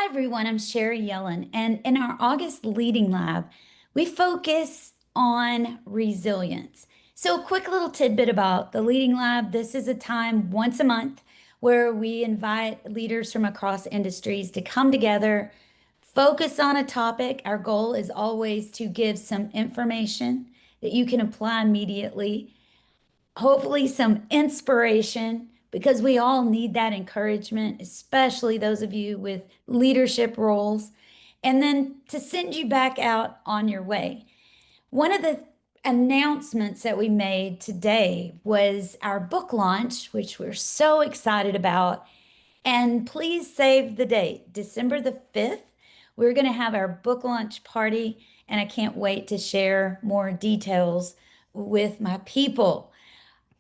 Hi, everyone. I'm Sherry Yellin, and in our August Leading Lab, we focus on resilience. So, a quick little tidbit about the Leading Lab. This is a time once a month where we invite leaders from across industries to come together, focus on a topic. Our goal is always to give some information that you can apply immediately, hopefully some inspiration because we all need that encouragement, especially those of you with leadership roles, and then to send you back out on your way. One of the announcements that we made today was our book launch, which we're so excited about. And please save the date, December the 5th. We're going to have our book launch party, and I can't wait to share more details with my people.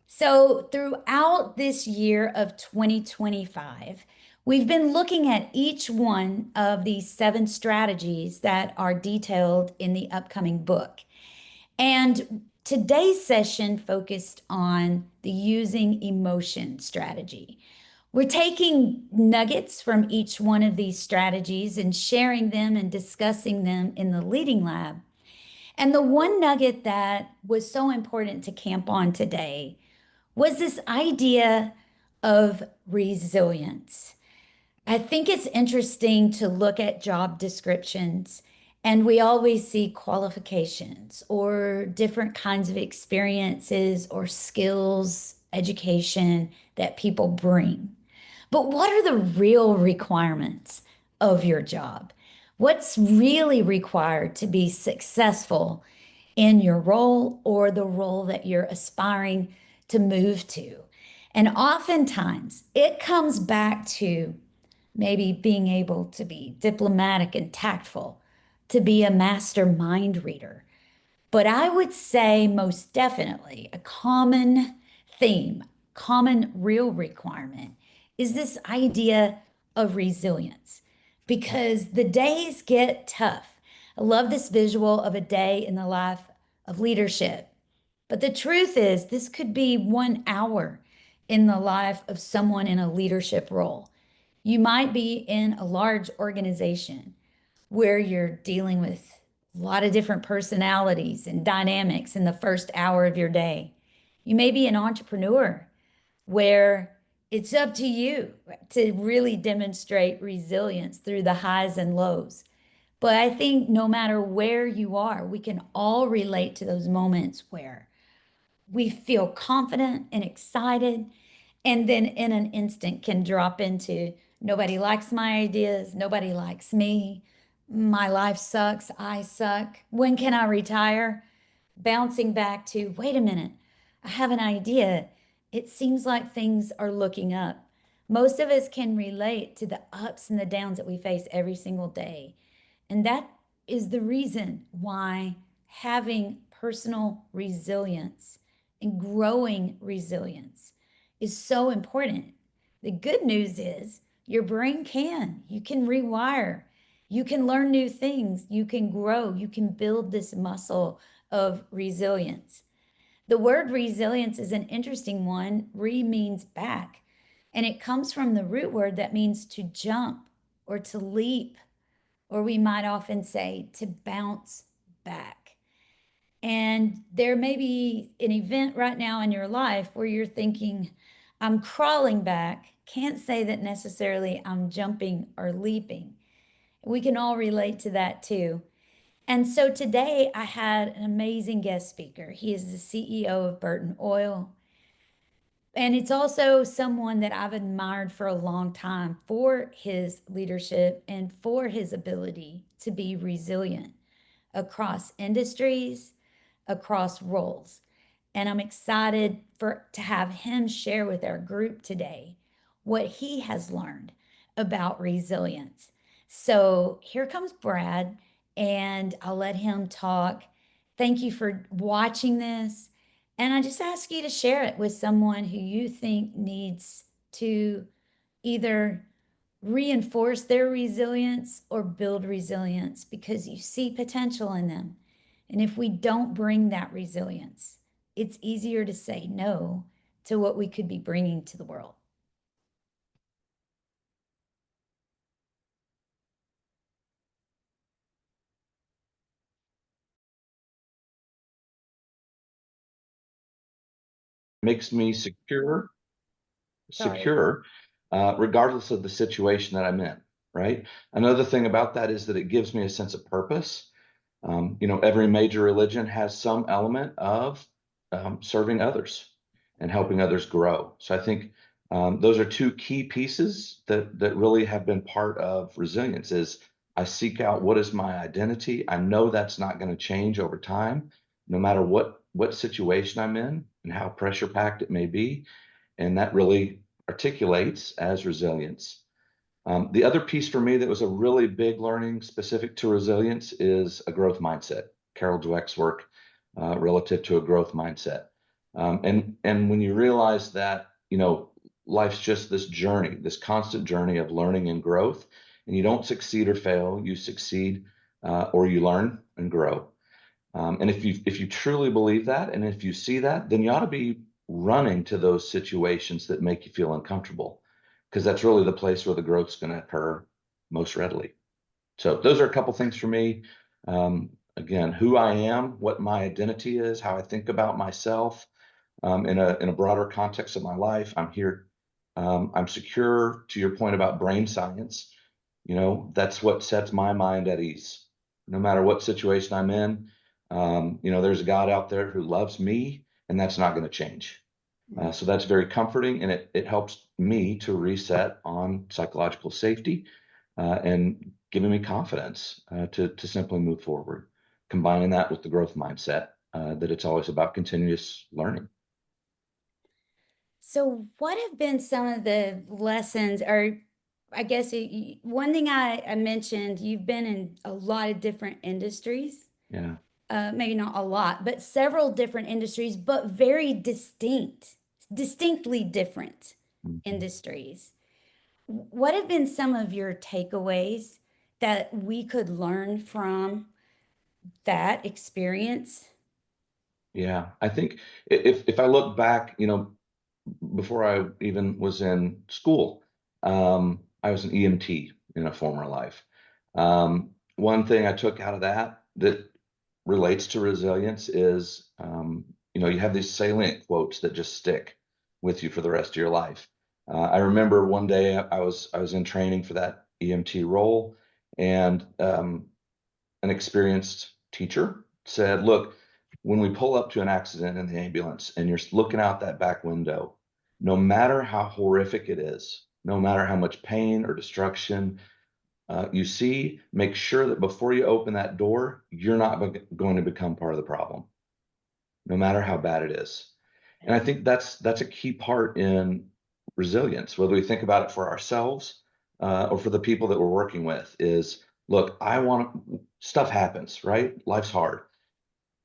So, throughout this year of 2025, we've been looking at each one of these 7 strategies that are detailed in the upcoming book. And today's session focused on the using emotion strategy. We're taking nuggets from each one of these strategies and sharing them and discussing them in the Leading Lab. And the one nugget that was so important to camp on today was this idea of resilience. I think it's interesting to look at job descriptions, and we always see qualifications or different kinds of experiences or skills, education that people bring. But what are the real requirements of your job? What's really required to be successful in your role or the role that you're aspiring to move to? And oftentimes it comes back to maybe being able to be diplomatic and tactful, to be a master mind reader. But I would say most definitely a common theme, common real requirement is this idea of resilience because the days get tough. I love this visual of a day in the life of leadership. But the truth is, this could be 1 hour in the life of someone in a leadership role. You might be in a large organization where you're dealing with a lot of different personalities and dynamics in the first hour of your day. You may be an entrepreneur where it's up to you to really demonstrate resilience through the highs and lows. But I think no matter where you are, we can all relate to those moments where we feel confident and excited, and then in an instant can drop into nobody likes my ideas, nobody likes me, my life sucks, I suck. When can I retire? Bouncing back to, wait a minute, I have an idea. It seems like things are looking up. Most of us can relate to the ups and the downs that we face every single day. And that is the reason why having personal resilience and growing resilience is so important. The good news is your brain you can rewire, you can learn new things, you can grow, you can build this muscle of resilience. The word resilience is an interesting one. Re means back, and it comes from the root word that means to jump or to leap, or we might often say to bounce back. And there may be an event right now in your life where you're thinking, I'm crawling back. Can't say that necessarily I'm jumping or leaping. We can all relate to that too. And so today I had an amazing guest speaker. He is the CEO of Burton Oil. And it's also someone that I've admired for a long time for his leadership and for his ability to be resilient across industries, across roles. And I'm excited to have him share with our group today what he has learned about resilience. So here comes Brad, and I'll let him talk. Thank you for watching this. And I just ask you to share it with someone who you think needs to either reinforce their resilience or build resilience because you see potential in them. And if we don't bring that resilience, it's easier to say no to what we could be bringing to the world. makes me secure, Sorry. secure, regardless of the situation that I'm in, right? Another thing about that is that it gives me a sense of purpose. Every major religion has some element of serving others and helping others grow. So I think those are two key pieces that really have been part of resilience is I seek out what is my identity. I know that's not going to change over time, no matter what situation I'm in and how pressure packed it may be. And that really articulates as resilience. The other piece for me that was a really big learning specific to resilience is a growth mindset. Carol Dweck's work relative to a growth mindset. And when you realize that, life's just this journey, this constant journey of learning and growth, and you don't succeed or fail, you succeed or you learn and grow. And if you truly believe that, and if you see that, then you ought to be running to those situations that make you feel uncomfortable, because that's really the place where the growth's going to occur most readily. So those are a couple things for me. Again, who I am, what my identity is, how I think about myself, in a broader context of my life. I'm here. I'm secure. To your point about brain science, that's what sets my mind at ease. No matter what situation I'm in, there's a God out there who loves me, and that's not going to change. Right. So that's very comforting, and it helps me to reset on psychological safety and giving me confidence to simply move forward. Combining that with the growth mindset that it's always about continuous learning. So, what have been some of the lessons, or I guess one thing I mentioned, you've been in a lot of different industries, Yeah. maybe not a lot, but several different industries, but very distinctly different Mhm. industries. What have been some of your takeaways that we could learn from that experience? Yeah. I think if I look back, before I even was in school, I was an EMT in a former life. One thing I took out of that relates to resilience is, you have these salient quotes that just stick with you for the rest of your life. I remember one day I was in training for that EMT role, and an experienced teacher said, "Look, when we pull up to an accident in the ambulance and you're looking out that back window, no matter how horrific it is, no matter how much pain or destruction you see, make sure that before you open that door, you're not going to become part of the problem, no matter how bad it is." And I think that's a key part in resilience, whether we think about it for ourselves or for the people that we're working with. Is look, stuff happens, right? Life's hard.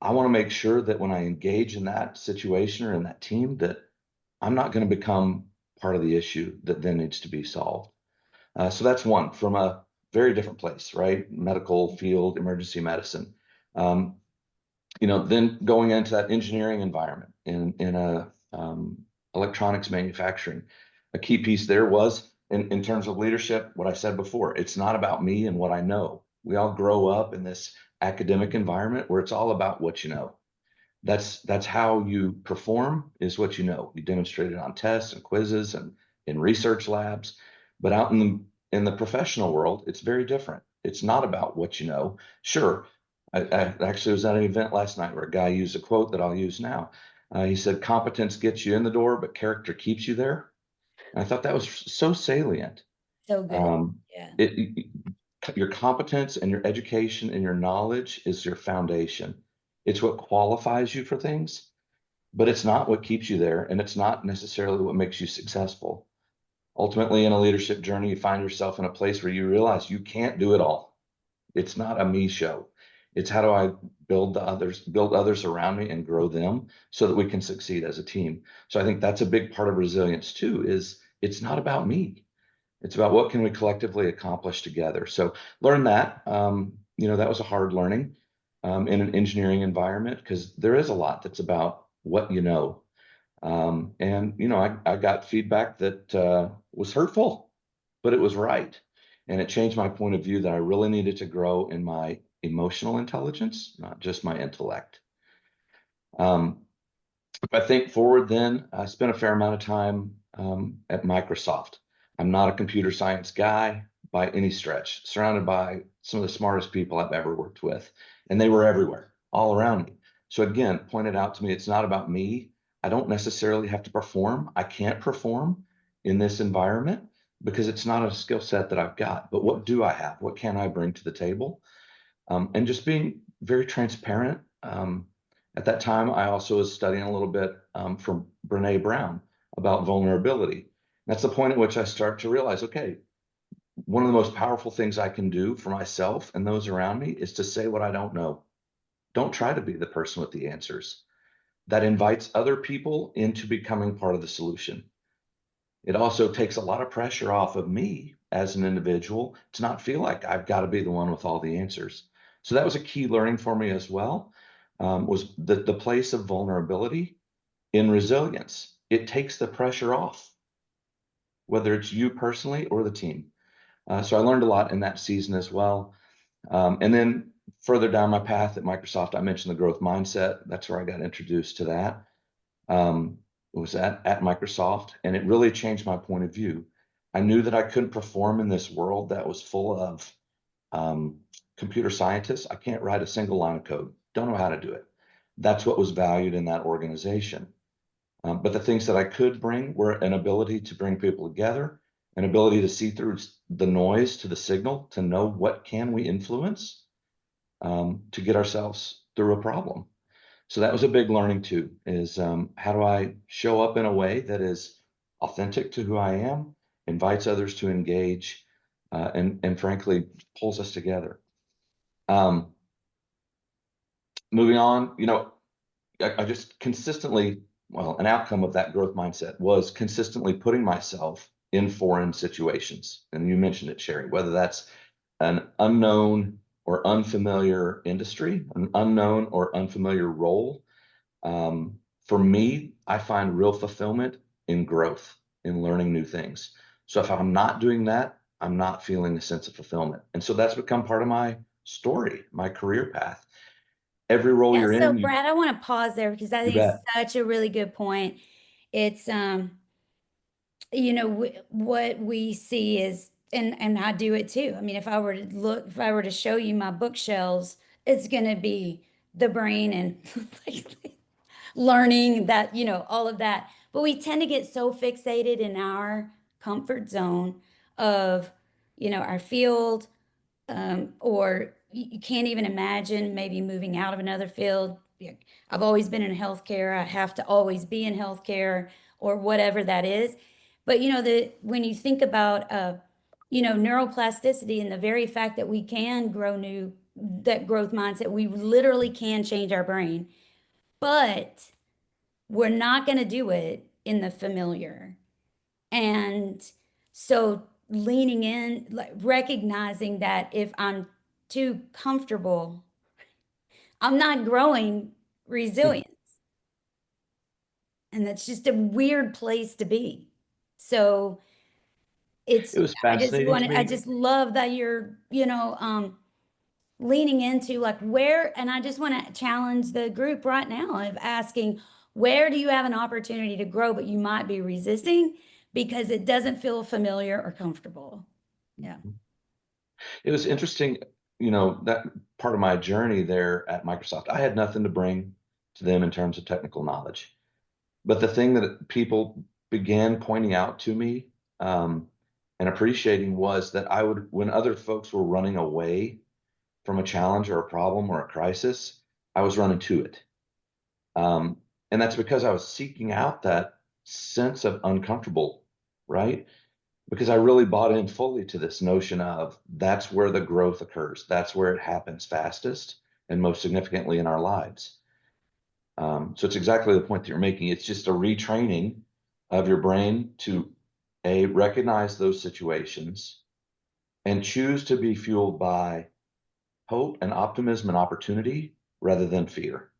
I want to make sure that when I engage in that situation or in that team, that I'm not going to become part of the issue that then needs to be solved. So that's one from a very different place, right? Medical field, emergency medicine. Um, then going into that engineering environment in a electronics manufacturing, a key piece there was in terms of leadership, what I said before, it's not about me and what I know. We all grow up in this academic environment where it's all about what you know. That's how you perform is what you know. You demonstrate it on tests and quizzes and in research labs. But out in the professional world, it's very different. It's not about what you know. Sure, I actually was at an event last night where a guy used a quote that I'll use now. He said, "Competence gets you in the door, but character keeps you there." And I thought that was so salient. So good. Um, Yeah. your competence and your education and your knowledge is your foundation. It's what qualifies you for things, but it's not what keeps you there, and it's not necessarily what makes you successful. Ultimately, in a leadership journey, you find yourself in a place where you realize you can't do it all. It's not a me show. It's how do I build others around me and grow them so that we can succeed as a team. So I think that's a big part of resilience too, is it's not about me. It's about what can we collectively accomplish together. So learn that. That was a hard learning in an engineering environment because there is a lot that's about what you know. And I got feedback that was hurtful, but it was right. And it changed my point of view that I really needed to grow in my emotional intelligence, not just my intellect. Um, If I think forward, then I spent a fair amount of time at Microsoft. I'm not a computer science guy by any stretch, surrounded by some of the smartest people I've ever worked with, and they were everywhere, all around me. So again, pointed out to me, it's not about me. I don't necessarily have to perform. I can't perform in this environment because it's not a skill set that I've got. But what do I have? What can I bring to the table? And just being very transparent. At that time, I also was studying a little bit from Brene Brown about vulnerability. That's the point at which I start to realize, okay, one of the most powerful things I can do for myself and those around me is to say what I don't know. Don't try to be the person with the answers. That invites other people into becoming part of the solution. It also takes a lot of pressure off of me as an individual to not feel like I've got to be the one with all the answers. So that was a key learning for me as well, was the place of vulnerability in resilience. It takes the pressure off, whether it's you personally or the team. So I learned a lot in that season as well. And then further down my path at Microsoft, I mentioned the growth mindset. That's where I got introduced to that. Was at Microsoft, and it really changed my point of view. I knew that I couldn't perform in this world that was full of um, computer scientists. I can't write a single line of code. Don't know how to do it. That's what was valued in that organization. But the things that I could bring were an ability to bring people together, an ability to see through the noise to the signal, to know what can we influence to get ourselves through a problem. So that was a big learning too, is how do I show up in a way that is authentic to who I am, invites others to engage, and frankly pulls us together. Um, Moving on, I just consistently, well, an outcome of that growth mindset was consistently putting myself in foreign situations. And you mentioned it, Sherry, whether that's an unknown or unfamiliar industry, an unknown or unfamiliar role. For me, I find real fulfillment in growth, in learning new things. So if I'm not doing that, I'm not feeling a sense of fulfillment. And so that's become part of my story, my career path. Every role Yeah, you're so in, Brad, I want to pause there because I you think it's bet. such a really good point. It's what we see is, and I do it too. I mean, if I were to show you my bookshelves, it's going to be the brain and like, learning that, all of that. But we tend to get so fixated in our comfort zone of, our field, or you can't even imagine maybe moving out of another field. Yeah, I've always been in healthcare. I have to always be in healthcare or whatever that is. But when you think about neuroplasticity and the very fact that we can grow that growth mindset, we literally can change our brain, but we're not going to do it in the familiar. And so leaning in, like recognizing that if I'm too comfortable, I'm not growing resilience. And that's just a weird place to be. So It was fascinating to I me. just love that you're, leaning into like where, and I just want to challenge the group right now of asking, where do you have an opportunity to grow, but you might be resisting because it doesn't feel familiar or comfortable? Yeah. It was interesting, that part of my journey there at Microsoft. I had nothing to bring to them in terms of technical knowledge. But the thing that people began pointing out to me and appreciating was that I would, when other folks were running away from a challenge or a problem or a crisis, I was running to it. Um, and that's because I was seeking out that sense of uncomfortable, right? Because I really bought in fully to this notion of that's where the growth occurs. That's where it happens fastest and most significantly in our lives. So it's exactly the point that you're making. It's just a retraining of your brain to recognize those situations and choose to be fueled by hope and optimism and opportunity rather than fear.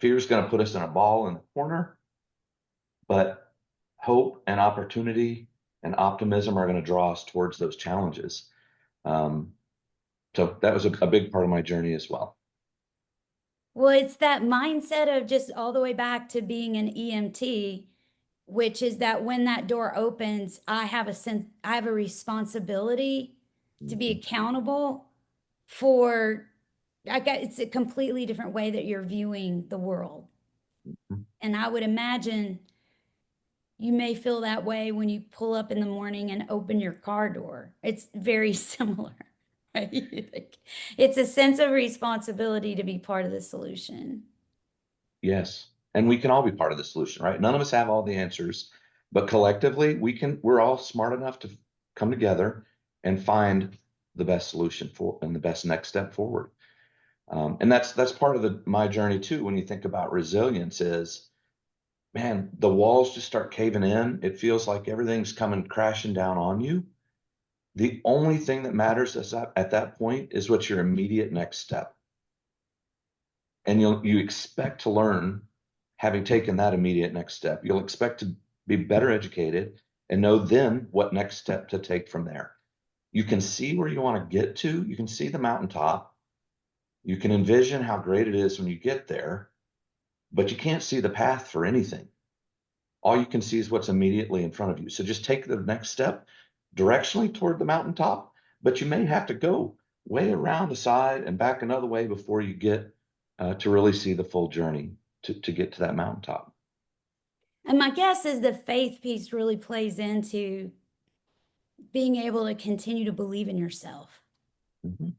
Fear is going to put us in a ball in the corner, but hope and opportunity and optimism are going to draw us towards those challenges. Um, so that was a big part of my journey as well. Well, it's that mindset of just all the way back to being an EMT, which is that when that door opens, I have a responsibility to be Mhm. accountable for, it's a completely different way that you're viewing the world. And I would imagine you may feel that way when you pull up in the morning and open your car door. It's very similar, right? Like, it's a sense of responsibility to be part of the solution. Yes. And we can all be part of the solution, right? None of us have all the answers, but collectively we're all smart enough to come together and find the best solution for and the best next step forward. And that's part of my journey too. When you think about resilience is, man, the walls just start caving in. It feels like everything's coming crashing down on you. The only thing that matters at that point is what's your immediate next step. And you expect to learn having taken that immediate next step. You'll expect to be better educated and know then what next step to take from there. You can see where you want to get to. You can see the mountaintop. You can envision how great it is when you get there, but you can't see the path for anything. All you can see is what's immediately in front of you. So just take the next step directionally toward the mountaintop, but you may have to go way around the side and back another way before you get to really see the full journey to get to that mountaintop. And my guess is the faith piece really plays into being able to continue to believe in yourself. Mhm.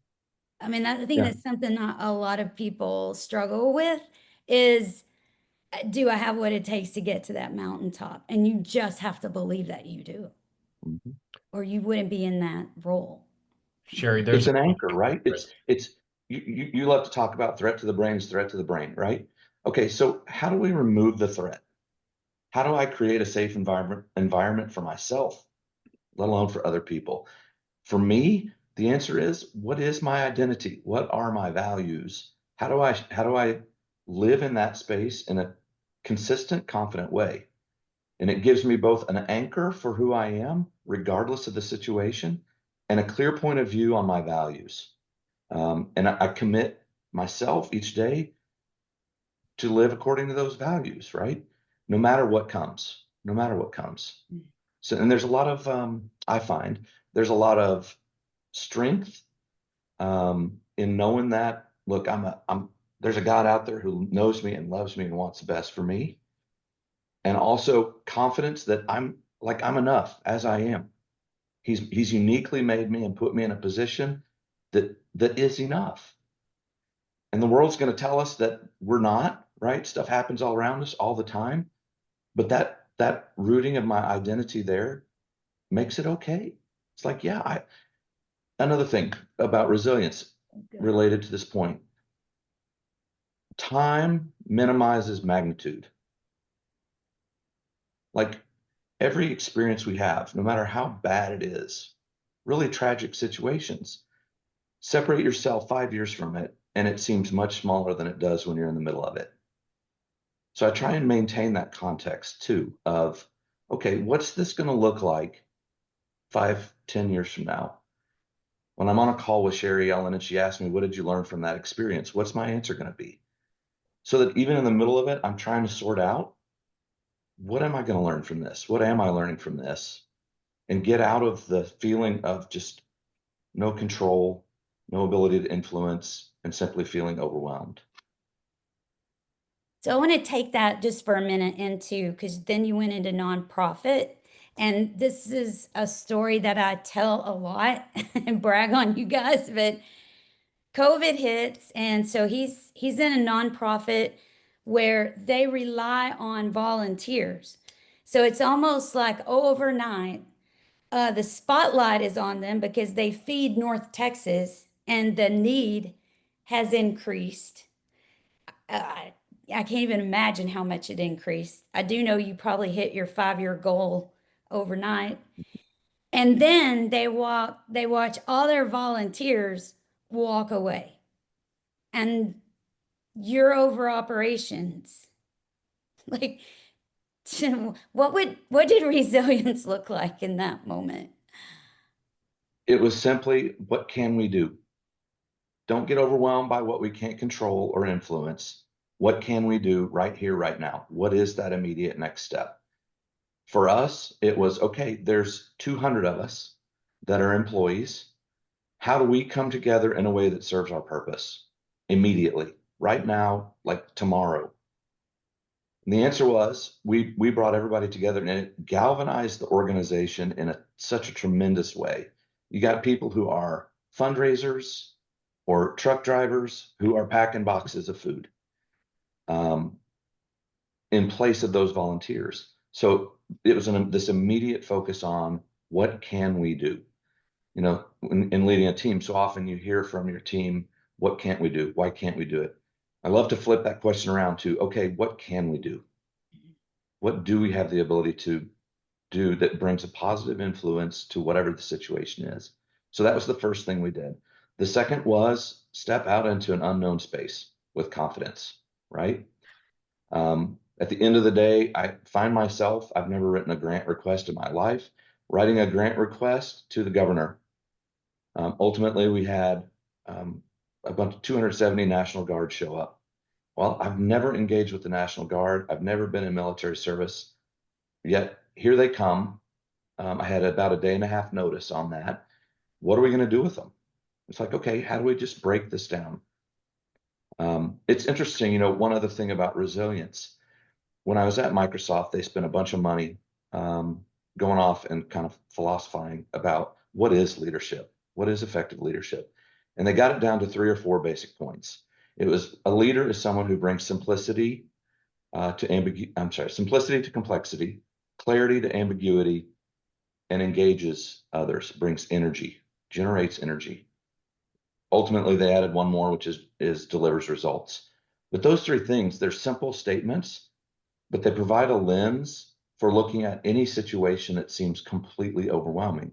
I mean, I think Yeah. that's something that a lot of people struggle with is, do I have what it takes to get to that mountaintop? And you just have to believe that you do, Mhm. or you wouldn't be in that role. Sherry, there's It's a an quote anchor, right? Chris. It's you love to talk about threat to the brain is threat to the brain, right? Okay, so how do we remove the threat? How do I create a safe environment for myself, let alone for other people? For me, the answer is what is my identity? What are my values? How do I live in that space in a consistent, confident way? And it gives me both an anchor for who I am, regardless of the situation, and a clear point of view on my values. And I commit myself each day to live according to those values, right? No matter what comes, no matter what comes. So, and there's a lot of, I find there's a lot of strength in knowing that, look, there's a God out there who knows me and loves me and wants the best for me. And also confidence that I'm enough as I am. He's uniquely made me and put me in a position that is enough. And the world's going to tell us that we're not, right? Stuff happens all around us all the time. But that rooting of my identity there makes it okay. It's like, yeah, another thing about resilience Good. related to this point, time minimizes magnitude. Like every experience we have, no matter how bad it is, really tragic situations, separate yourself 5 years from it, and it seems much smaller than it does when you're in the middle of it. So I try and maintain that context too of, okay, what's this going to look like 5, 10 years from now? When I'm on a call with Sherry Yellin and she asks me, what did you learn from that experience? What's my answer going to be? So that even in the middle of it, I'm trying to sort out, what am I going to learn from this? What am I learning from this? And get out of the feeling of just no control, no ability to influence, and simply feeling overwhelmed. So I want to take that just for a minute into, because then you went into nonprofit. And this is a story that I tell a lot and brag on you guys, but COVID hits, and so he's in a nonprofit where they rely on volunteers. So it's almost like overnight, the spotlight is on them because they feed North Texas, and the need has increased. I, I can't even imagine how much it increased. I do know you probably hit your 5 year goal overnight. And then they watch all their volunteers walk away. And you're over operations. Like, what did resilience look like in that moment? It was simply, what can we do? Don't get overwhelmed by what we can't control or influence. What can we do right here, right now? What is that immediate next step? For us, it was okay, there's 200 of us that are employees. How do we come together in a way that serves our purpose immediately, right now, like tomorrow? And the answer was we brought everybody together and it galvanized the organization in such a tremendous way. You got people who are fundraisers or truck drivers who are packing boxes of food um, in place of those volunteers. So it was this immediate focus on what can we do? You know, in leading a team, so often you hear from your team, what can't we do? Why can't we do it? I love to flip that question around to, okay, what can we do? What do we have the ability to do that brings a positive influence to whatever the situation is? So that was the first thing we did. The second was step out into an unknown space with confidence, right? At the end of the day, I find myself, I've never written a grant request in my life, writing a grant request to the governor. Ultimately, we had a bunch of 270 National Guard show up. Well, I've never engaged with the National Guard. I've never been in military service. Yet here they come. I had about a day and a half notice on that. What are we going to do with them? It's like, okay, how do we just break this down? It's interesting, you know, one other thing about resilience. When I was at Microsoft, they spent a bunch of money um, going off and kind of philosophizing about what is leadership, what is effective leadership. And they got it down to 3 or 4 basic points. It was a leader is someone who brings simplicity simplicity to complexity, clarity to ambiguity, and engages others, brings energy, generates energy. Ultimately, they added one more, which is delivers results. But those 3 things, they're simple statements, but they provide a lens for looking at any situation that seems completely overwhelming.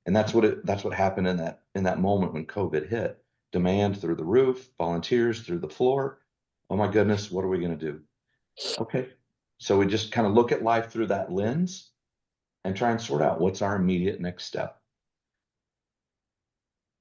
And that's what happened in that moment when COVID hit. Demand through the roof, volunteers through the floor. Oh my goodness, what are we going to do? Okay. So we just kind of look at life through that lens and try and sort out what's our immediate next step.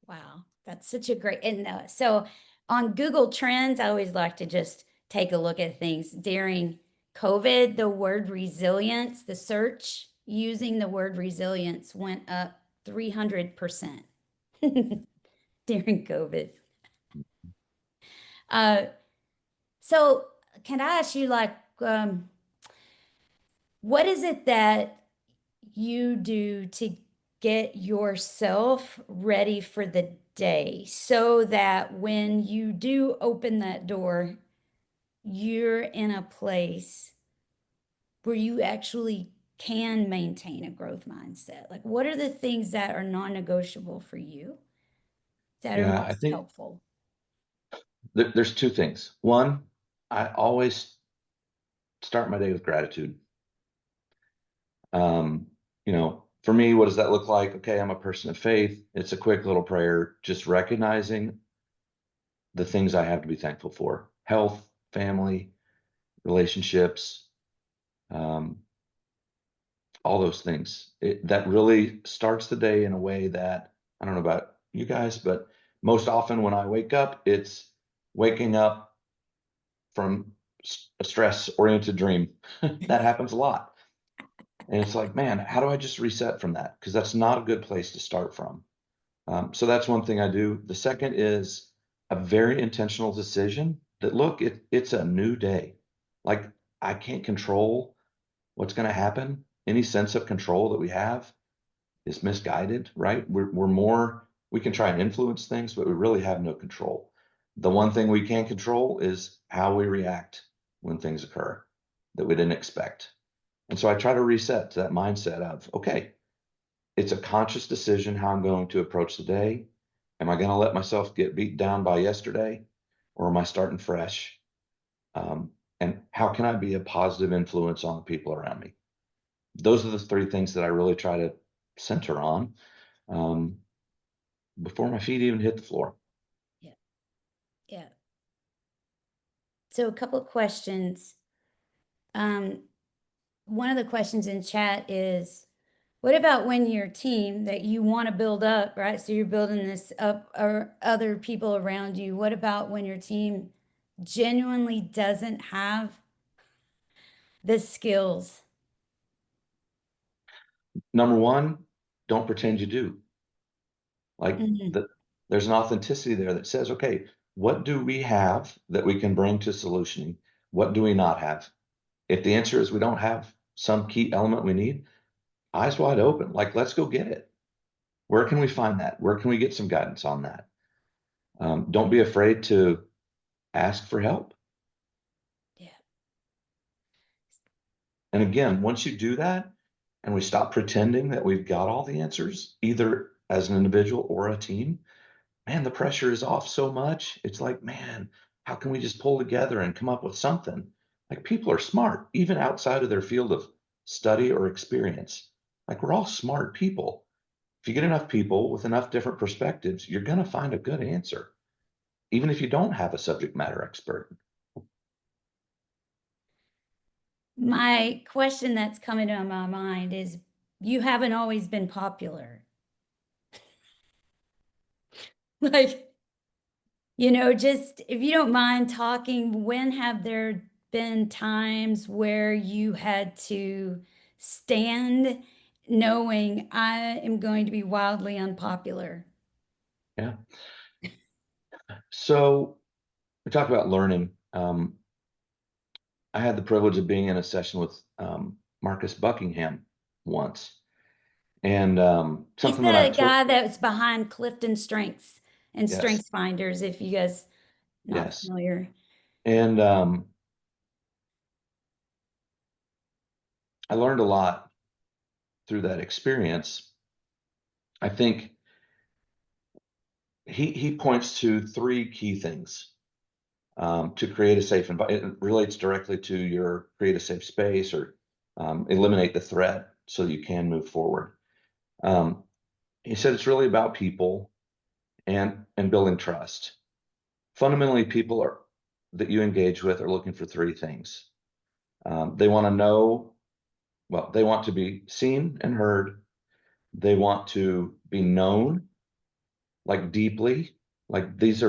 Wow, that's such a great, and so on Google Trends, I always like to just take a look at things. During COVID, the word resilience, the search using the word resilience went up 300% during COVID. Uh, so can I ask you, like, what is it that you do to get yourself ready for the day so that when you do open that door, you're in a place where you actually can maintain a growth mindset? Like, what are the things that are non-negotiable for you that are Yeah, I most think helpful? there's 2 things. One, I always start my day with gratitude. Um, you know, for me, what does that look like? Okay, I'm a person of faith. It's a quick little prayer, just recognizing the things I have to be thankful for: health, family, relationships, um, all those things. That really starts the day in a way that I don't know about you guys, but most often when I wake up, it's waking up from a stress oriented dream. That happens a lot. And it's like, man, how do I just reset from that? Because that's not a good place to start from. So that's one thing I do. The second is a very intentional decision that look, it's a new day. Like I can't control what's going to happen. Any sense of control that we have is misguided, right? We're more, we can try and influence things, but we really have no control. The one thing we can control is how we react when things occur that we didn't expect. And so I try to reset to that mindset of, okay, it's a conscious decision how I'm going to approach the day. Am I going to let myself get beat down by yesterday, or am I starting fresh? And how can I be a positive influence on the people around me? Those are the 3 things that I really try to center on um, before my feet even hit the floor. Yeah, yeah. So a couple of questions. Um, One of the questions in chat is, What about when your team that you want to build up, right? So you're building this up or other people around you. What about when your team genuinely doesn't have the skills? Number one, don't pretend you do. Like Mhm. there's an authenticity there that says, okay, what do we have that we can bring to solutioning? What do we not have? If the answer is we don't have some key element we need, eyes wide open, like let's go get it. Where can we find that? Where can we get some guidance on that? Don't be afraid to ask for help. Yeah. And again, once you do that and we stop pretending that we've got all the answers, either as an individual or a team, man, the pressure is off so much. It's like, man, how can we just pull together and come up with something? Like people are smart, even outside of their field of study or experience. Like we're all smart people. If you get enough people with enough different perspectives, you're going to find a good answer, even if you don't have a subject matter expert. My question that's coming to my mind is you haven't always been popular. Like, just if you don't mind talking, when have there been times where you had to stand knowing I am going to be wildly unpopular? Yeah. So we talk about learning. I had the privilege of being in a session with Marcus Buckingham once, and He's something that I the took. guy that's behind Clifton Strengths and Yes, Strengths Finders, if you guys not yes, familiar. and I learned a lot through that experience. I think he points to three key things to create a safe environment. It relates directly to your create a safe space or eliminate the threat so that you can move forward. Um, he said it's really about people and building trust. Fundamentally, people are that you engage with are looking for three things. They want to know, well, they want to be seen and heard. They want to be known, like deeply, like this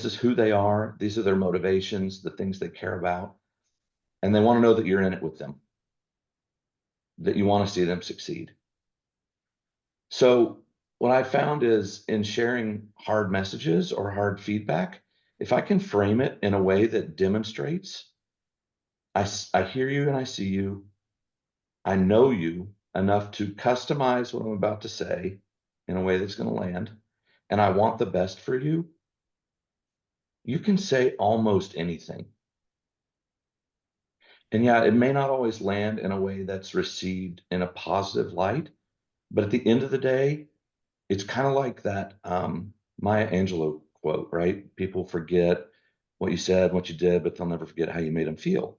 is who they are. These are their motivations, the things they care about. And they want to know that you're in it with them, that you want to see them succeed. So what I found is in sharing hard messages or hard feedback, if I can frame it in a way that demonstrates, I hear you and I see you, I know you enough to customize what I'm about to say in a way that's going to land, and I want the best for you, you can say almost anything. And yeah, it may not always land in a way that's received in a positive light, but at the end of the day, it's kind of like that Maya Angelou quote, right? People forget what you said, what you did, but they'll never forget how you made them feel.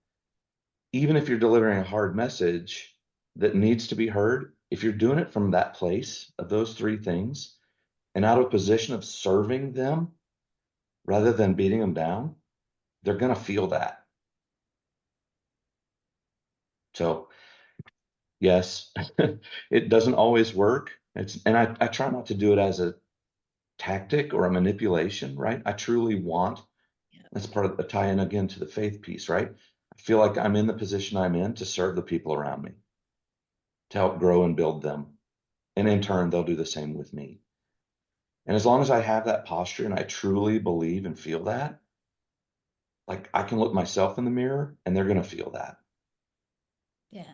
Even if you're delivering a hard message that needs to be heard, if you're doing it from that place of those three things and out of a position of serving them rather than beating them down, they're going to feel that. So, yes, it doesn't always work. I try not to do it as a tactic or a manipulation, right? I truly want, that's part of the tie in again to the faith piece, right? I feel like I'm in the position I'm in to serve the people around me, to help grow and build them. And in turn, they'll do the same with me. And as long as I have that posture and I truly believe and feel that, like I can look myself in the mirror and they're going to feel that. Yeah.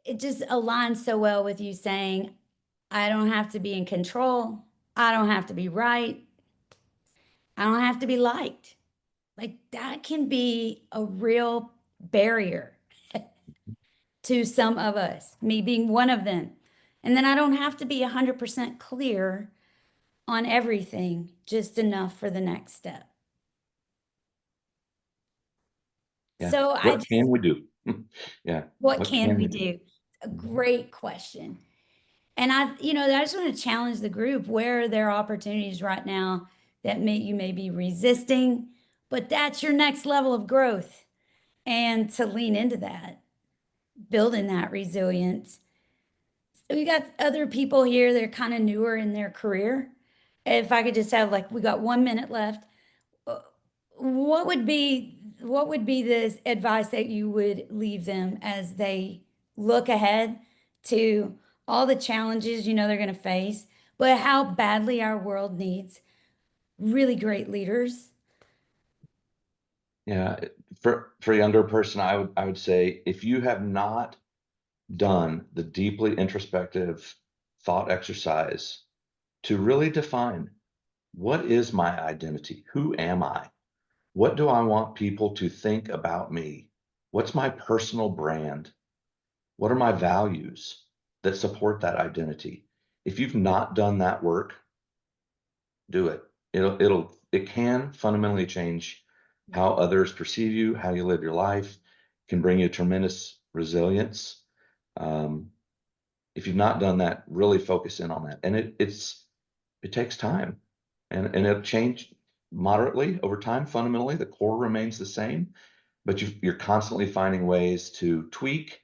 It just aligns so well with you saying, I don't have to be in control. I don't have to be right. I don't have to be liked. Like that can be a real barrier to some of us, me being one of them. And then I don't have to be 100% clear on everything, just enough for the next step. Yeah. So I What just, can we do? Yeah. what What can can we we do? do? A Mhm. great question. And I just want to challenge the group. Where are there opportunities right now that you may be resisting, but that's your next level of growth. And to lean into that, building that resilience. we got other people here that are kind of newer in their career. If I could just have like, we got 1 minute left. uh, what would be this advice that you would leave them as they look ahead to all the challenges they're going to face, but how badly our world needs really great leaders? Yeah, for a younger person, I would say if you have not done the deeply introspective thought exercise to really define what is my identity? Who am I? What do I want people to think about me? What's my personal brand? What are my values that support that identity? If you've not done that work, do it. It can fundamentally change how others perceive you, how you live your life, can bring you tremendous resilience. Um, if you've not done that, really focus in on that. And it takes time, and it'll change moderately over time. Fundamentally, the core remains the same, but you're constantly finding ways to tweak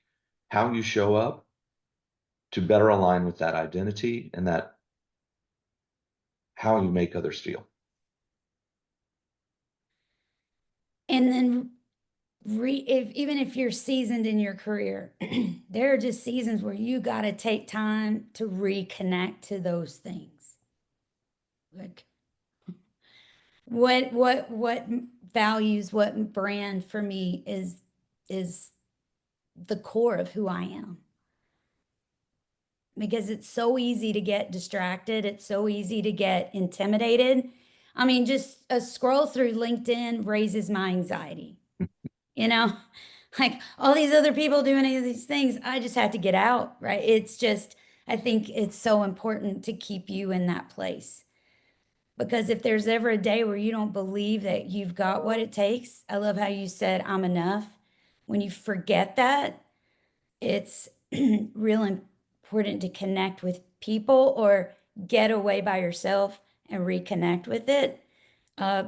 how you show up to better align with that identity and that how you make others feel. And then if even if you're seasoned in your career, there are just seasons where you got to take time to reconnect to those things. Like what values, what brand for me is the core of who I am. Because it's so easy to get distracted, it's so easy to get intimidated. I mean, just a scroll through LinkedIn raises my anxiety. You know, like all these other people doing any of these things, I just have to get out, right? It's just, I think it's so important to keep you in that place. Because if there's ever a day where you don't believe that you've got what it takes, I love how you said, I'm enough. When you forget that, it's real important to connect with people or get away by yourself and reconnect with it. Uh,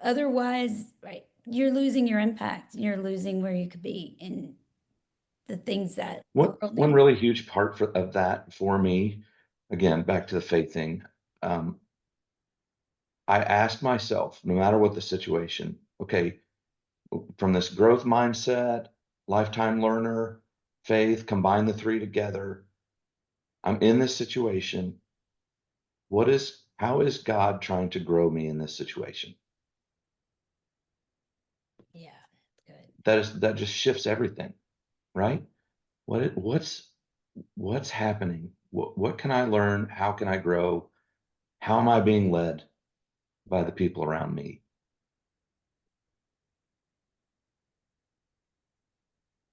Otherwise, right, you're losing your impact. You're losing where you could be in the things that the world One needs. really huge part of that for me, again, back to the faith thing, um, I asked myself, no matter what the situation, okay, from this growth mindset, lifetime learner, faith, combine the three together. I'm in this situation. How is God trying to grow me in this situation? Yeah, good. That just shifts everything, right? What's happening? What can I learn? How can I grow? How am I being led by the people around me?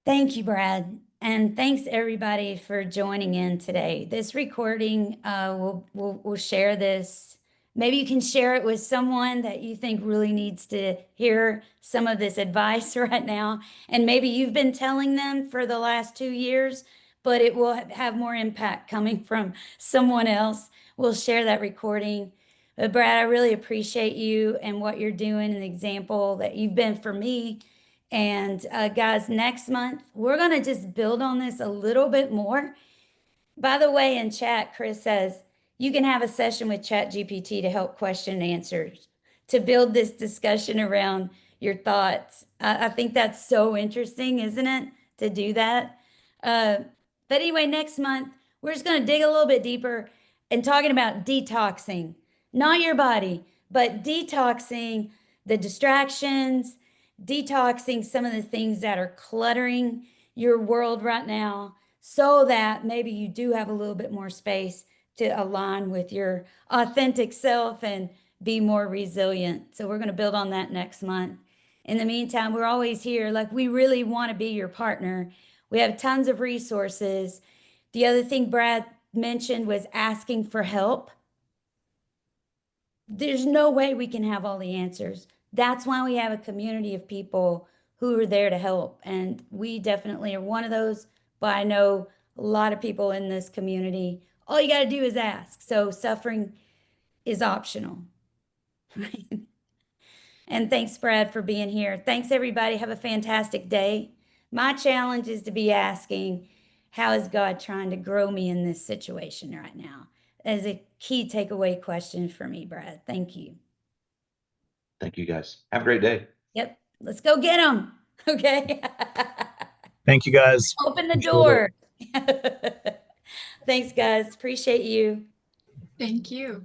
Thank you, Brad. And thanks everybody for joining in today. This recording, we'll share this. Maybe you can share it with someone that you think really needs to hear some of this advice right now. And maybe you've been telling them for the last 2 years, but it will have more impact coming from someone else. We'll share that recording. But Brad, I really appreciate you and what you're doing and the example that you've been for me. And guys, next month, we're going to just build on this a little bit more. By the way, in chat, Chris says you can have a session with Chat GPT to help question and answers, to build this discussion around your thoughts. I think that's so interesting, isn't it? To do that. Uh, but anyway, next month, we're just going to dig a little bit deeper and talking about detoxing, not your body, but detoxing the distractions, detoxing some of the things that are cluttering your world right now so that maybe you do have a little bit more space to align with your authentic self and be more resilient. So we're going to build on that next month. In the meantime, we're always here. Like, we really want to be your partner. We have tons of resources. The other thing Brad mentioned was asking for help. There's no way we can have all the answers. That's why we have a community of people who are there to help. And we definitely are one of those, but I know a lot of people in this community. All you got to do is ask. So suffering is optional. Right? And thanks, Brad, for being here. Thanks, everybody. Have a fantastic day. My challenge is to be asking, how is God trying to grow me in this situation right now? That is a key takeaway question for me, Brad. Thank you. Thank you guys. Have a great day. Yep. Let's go get them. Okay. Thank you guys. Open the Appreciate it. door. Thanks, guys. Appreciate you. Thank you.